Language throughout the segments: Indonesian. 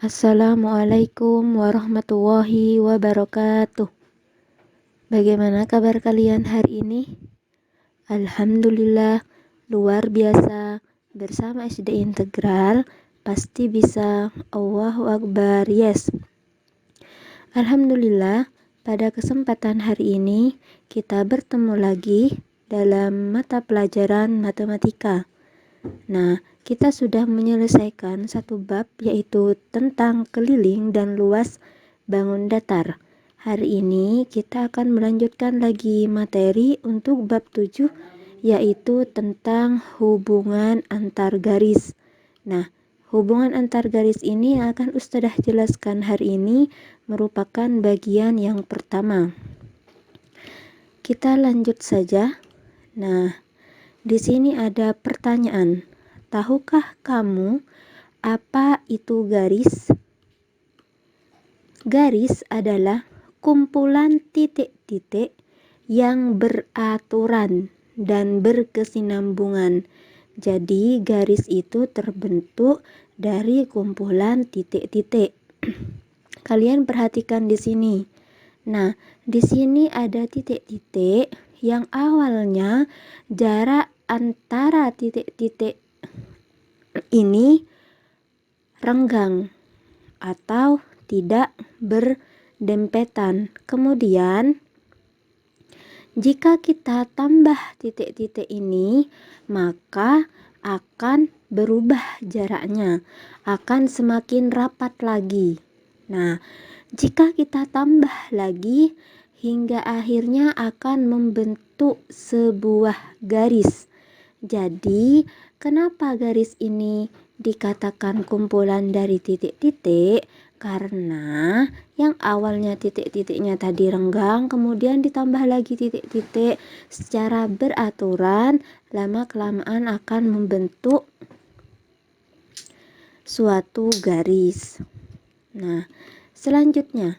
Assalamualaikum warahmatullahi wabarakatuh. Bagaimana kabar kalian hari ini? Alhamdulillah, luar biasa. Bersama SD Integral, pasti bisa. Allahu Akbar, yes. Alhamdulillah, pada kesempatan hari ini, kita bertemu lagi dalam mata pelajaran matematika. Nah, kita sudah menyelesaikan satu bab, yaitu tentang keliling dan luas bangun datar. Hari ini kita akan melanjutkan lagi materi untuk bab 7, yaitu tentang hubungan antar garis. Nah, hubungan antar garis ini yang akan Ustadzah jelaskan hari ini merupakan bagian yang pertama. Kita lanjut saja. Nah, di sini ada pertanyaan. Tahukah kamu apa itu garis? Garis adalah kumpulan titik-titik yang beraturan dan berkesinambungan. Jadi garis itu terbentuk dari kumpulan titik-titik. Kalian perhatikan di sini. Nah, di sini ada titik-titik yang awalnya jarak antara titik-titik ini renggang atau tidak berdempetan. Kemudian jika kita tambah titik-titik ini, maka akan berubah jaraknya, akan semakin rapat lagi. Nah, jika kita tambah lagi hingga akhirnya akan membentuk sebuah garis. Jadi, kenapa garis ini dikatakan kumpulan dari titik-titik? Karena yang awalnya titik-titiknya tadi renggang, kemudian ditambah lagi titik-titik secara beraturan, lama-kelamaan akan membentuk suatu garis. Nah, selanjutnya.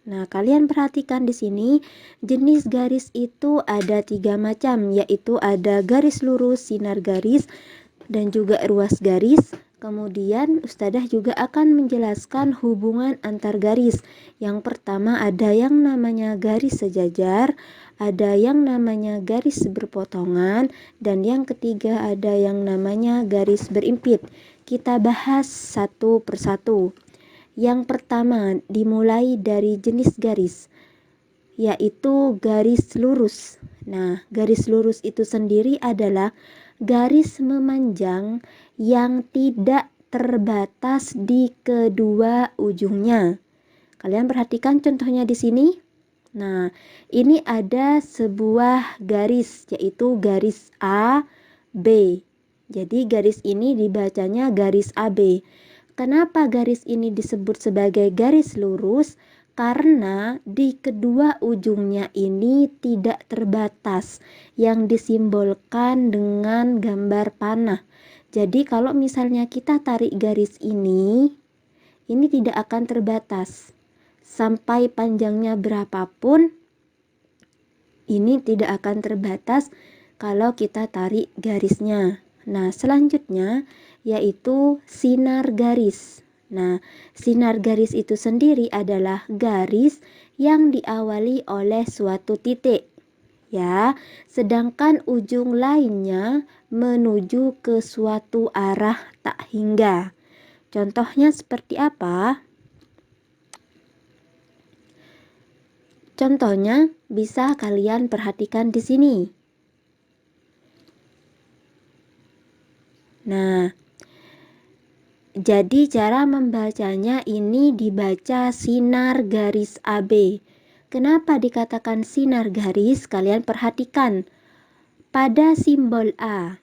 Nah, kalian perhatikan di sini, jenis garis itu ada 3 macam, yaitu ada garis lurus, sinar garis, dan juga ruas garis. Kemudian Ustadzah juga akan menjelaskan hubungan antar garis. Yang pertama ada yang namanya garis sejajar, ada yang namanya garis berpotongan, dan yang ketiga ada yang namanya garis berimpit. Kita bahas satu persatu. Yang pertama dimulai dari jenis garis, yaitu garis lurus. Nah, garis lurus itu sendiri adalah garis memanjang yang tidak terbatas di kedua ujungnya. Kalian perhatikan contohnya di sini. Nah, ini ada sebuah garis, yaitu garis A, B. Jadi garis ini dibacanya garis AB. Kenapa garis ini disebut sebagai garis lurus? Karena di kedua ujungnya ini tidak terbatas, yang disimbolkan dengan gambar panah. Jadi kalau misalnya kita tarik garis ini tidak akan terbatas. Sampai panjangnya berapapun, ini tidak akan terbatas kalau kita tarik garisnya. Nah, selanjutnya yaitu sinar garis. Nah, sinar garis itu sendiri adalah garis yang diawali oleh suatu titik, ya, sedangkan ujung lainnya menuju ke suatu arah tak hingga. Contohnya seperti apa? Contohnya bisa kalian perhatikan di sini. Nah, jadi cara membacanya ini dibaca sinar garis AB. Kenapa dikatakan sinar garis? Kalian perhatikan. Pada simbol A,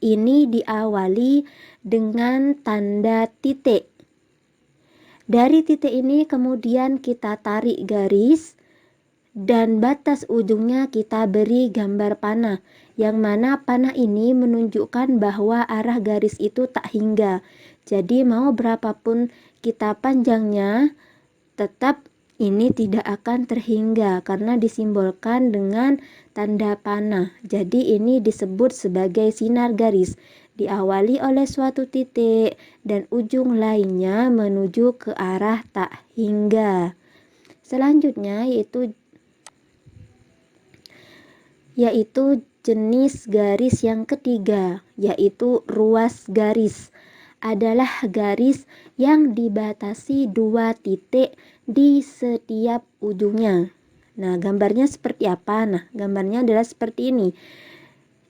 ini diawali dengan tanda titik. Dari titik ini kemudian kita tarik garis dan batas ujungnya kita beri gambar panah, yang mana panah ini menunjukkan bahwa arah garis itu tak hingga. Jadi mau berapapun kita panjangnya, tetap ini tidak akan terhingga karena disimbolkan dengan tanda panah. Jadi ini disebut sebagai sinar garis. diawali oleh suatu titik dan ujung lainnya menuju ke arah tak hingga. Selanjutnya yaitu jenis garis yang ketiga, yaitu ruas garis. Adalah garis yang dibatasi dua titik di setiap ujungnya. Nah, gambarnya seperti apa? Nah, gambarnya adalah seperti ini.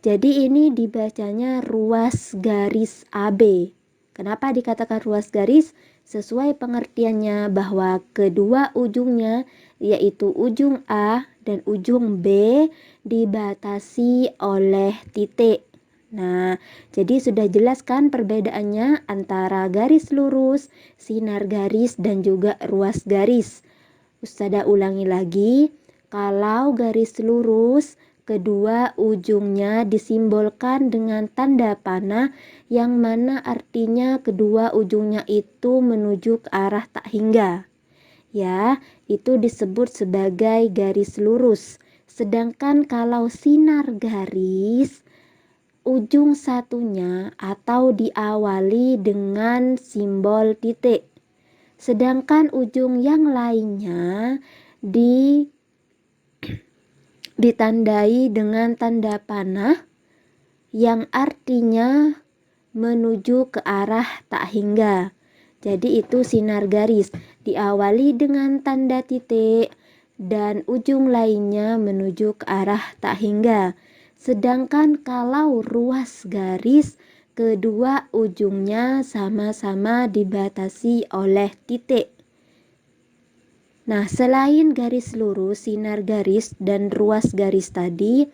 Jadi ini dibacanya ruas garis AB. Kenapa dikatakan ruas garis? Sesuai pengertiannya bahwa kedua ujungnya, yaitu ujung A dan ujung B, dibatasi oleh titik. Nah, jadi sudah jelas kan perbedaannya antara garis lurus, sinar garis, dan juga ruas garis. Ustazah ulangi lagi, kalau garis lurus, kedua ujungnya disimbolkan dengan tanda panah yang mana artinya kedua ujungnya itu menuju ke arah tak hingga. Ya, itu disebut sebagai garis lurus. Sedangkan kalau sinar garis, ujung satunya atau diawali dengan simbol titik. Sedangkan ujung yang lainnya ditandai dengan tanda panah yang artinya menuju ke arah tak hingga. Jadi itu sinar garis, diawali dengan tanda titik dan ujung lainnya menuju ke arah tak hingga. Sedangkan kalau ruas garis, kedua ujungnya sama-sama dibatasi oleh titik. Nah, selain garis lurus, sinar garis, dan ruas garis tadi,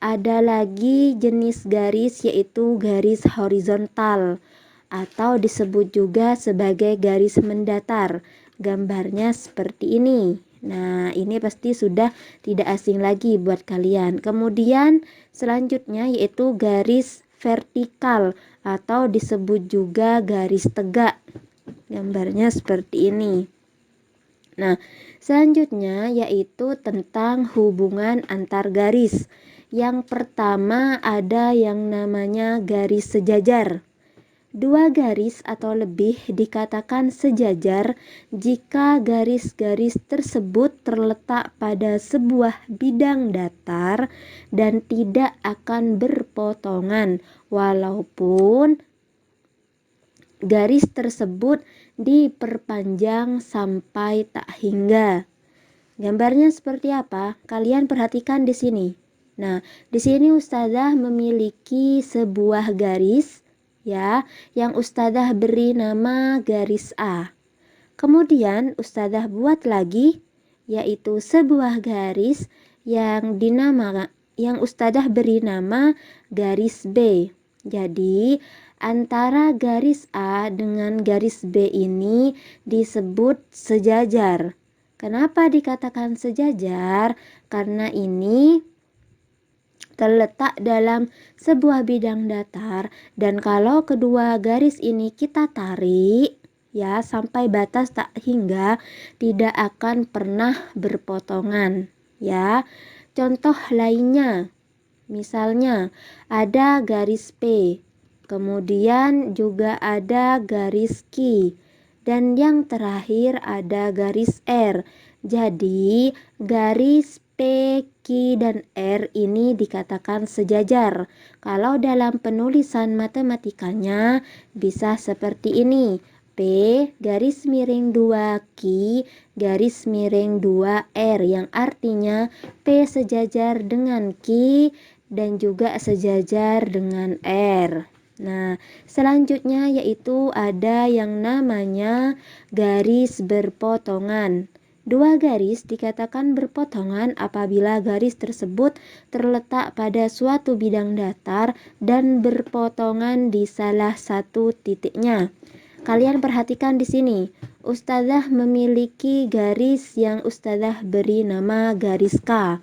ada lagi jenis garis yaitu garis horizontal atau disebut juga sebagai garis mendatar. Gambarnya seperti ini. Nah, ini pasti sudah tidak asing lagi buat kalian. Kemudian selanjutnya yaitu garis vertikal atau disebut juga garis tegak. Gambarnya seperti ini. Nah, selanjutnya yaitu tentang hubungan antar garis. Yang pertama ada yang namanya garis sejajar. Dua garis atau lebih dikatakan sejajar jika garis-garis tersebut terletak pada sebuah bidang datar dan tidak akan berpotongan walaupun garis tersebut diperpanjang sampai tak hingga. Gambarnya seperti apa? Kalian perhatikan di sini. Nah, di sini Ustazah memiliki sebuah garis ya, yang Ustazah beri nama garis A. Kemudian Ustazah buat lagi yaitu sebuah garis yang Ustazah beri nama garis B. Jadi antara garis A dengan garis B ini disebut sejajar. Kenapa dikatakan sejajar? Karena ini terletak dalam sebuah bidang datar dan kalau kedua garis ini kita tarik ya sampai batas tak hingga, tidak akan pernah berpotongan ya. Contoh lainnya, misalnya ada garis P, kemudian juga ada garis Q, dan yang terakhir ada garis R. Jadi garis P, Q, dan R ini dikatakan sejajar. Kalau dalam penulisan matematikanya bisa seperti ini. P garis miring 2 Q garis miring 2 R, yang artinya P sejajar dengan Q dan juga sejajar dengan R. Nah, selanjutnya yaitu ada yang namanya garis berpotongan. Dua garis dikatakan berpotongan apabila garis tersebut terletak pada suatu bidang datar dan berpotongan di salah satu titiknya. Kalian perhatikan di sini. Ustazah memiliki garis yang Ustazah beri nama garis K.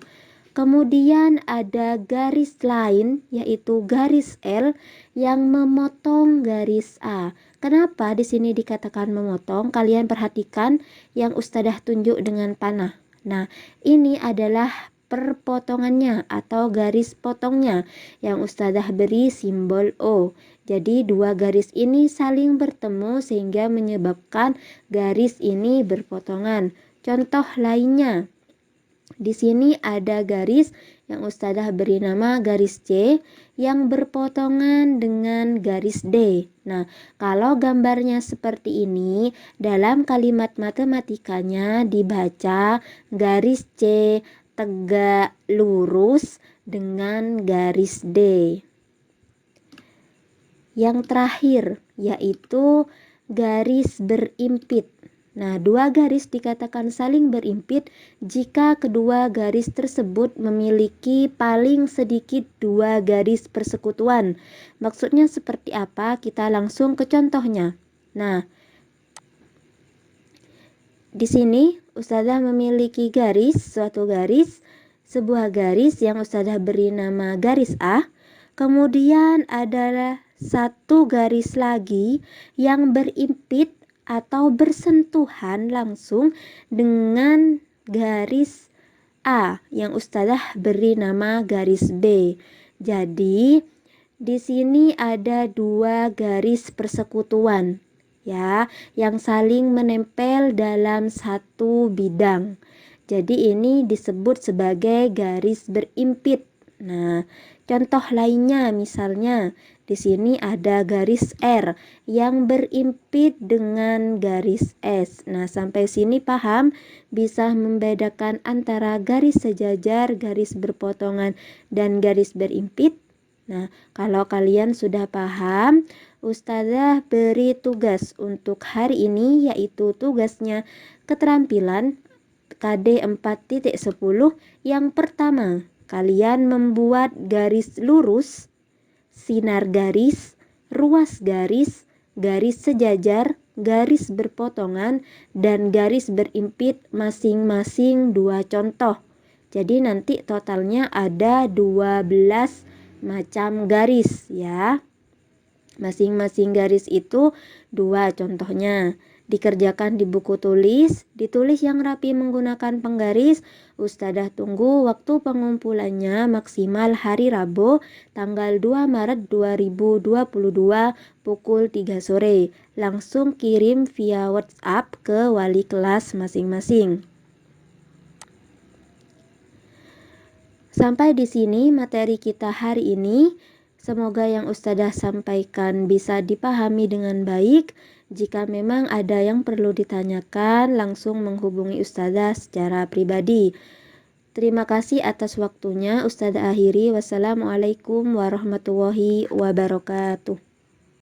Kemudian ada garis lain yaitu garis L yang memotong garis A. Kenapa di sini dikatakan memotong? Kalian perhatikan yang Ustazah tunjuk dengan panah. Nah, ini adalah perpotongannya atau garis potongnya yang Ustazah beri simbol O. Jadi dua garis ini saling bertemu sehingga menyebabkan garis ini berpotongan. Contoh lainnya, di sini ada garis yang Ustazah beri nama garis C yang berpotongan dengan garis D. Nah, kalau gambarnya seperti ini, dalam kalimat matematikanya dibaca garis C tegak lurus dengan garis D. Yang terakhir yaitu garis berimpit. Nah, dua garis dikatakan saling berimpit jika kedua garis tersebut memiliki paling sedikit dua garis persekutuan. Maksudnya seperti apa? Kita langsung ke contohnya. Nah, di sini Ustazah memiliki sebuah garis yang Ustazah beri nama garis A. Kemudian adalah satu garis lagi yang berimpit atau bersentuhan langsung dengan garis A yang Ustazah beri nama garis B. Jadi di sini ada dua garis persekutuan ya yang saling menempel dalam satu bidang. Jadi ini disebut sebagai garis berimpit. Nah, contoh lainnya misalnya di sini ada garis R yang berimpit dengan garis S. Nah, sampai sini paham bisa membedakan antara garis sejajar, garis berpotongan, dan garis berimpit? Nah, kalau kalian sudah paham, Ustazah beri tugas untuk hari ini yaitu tugasnya keterampilan KD 4.10. Yang pertama, kalian membuat garis lurus, sinar garis, ruas garis, garis sejajar, garis berpotongan, dan garis berimpit masing-masing 2 contoh. Jadi nanti totalnya ada 12 macam garis ya. Masing-masing garis itu 2 contohnya. Dikerjakan di buku tulis, ditulis yang rapi menggunakan penggaris. Ustazah tunggu waktu pengumpulannya maksimal hari Rabu tanggal 2 Maret 2022 pukul 3 sore. Langsung kirim via WhatsApp ke wali kelas masing-masing. Sampai di sini materi kita hari ini. Semoga yang Ustazah sampaikan bisa dipahami dengan baik. Jika memang ada yang perlu ditanyakan, langsung menghubungi Ustazah secara pribadi. Terima kasih atas waktunya. Ustazah akhiri. Wassalamualaikum warahmatullahi wabarakatuh.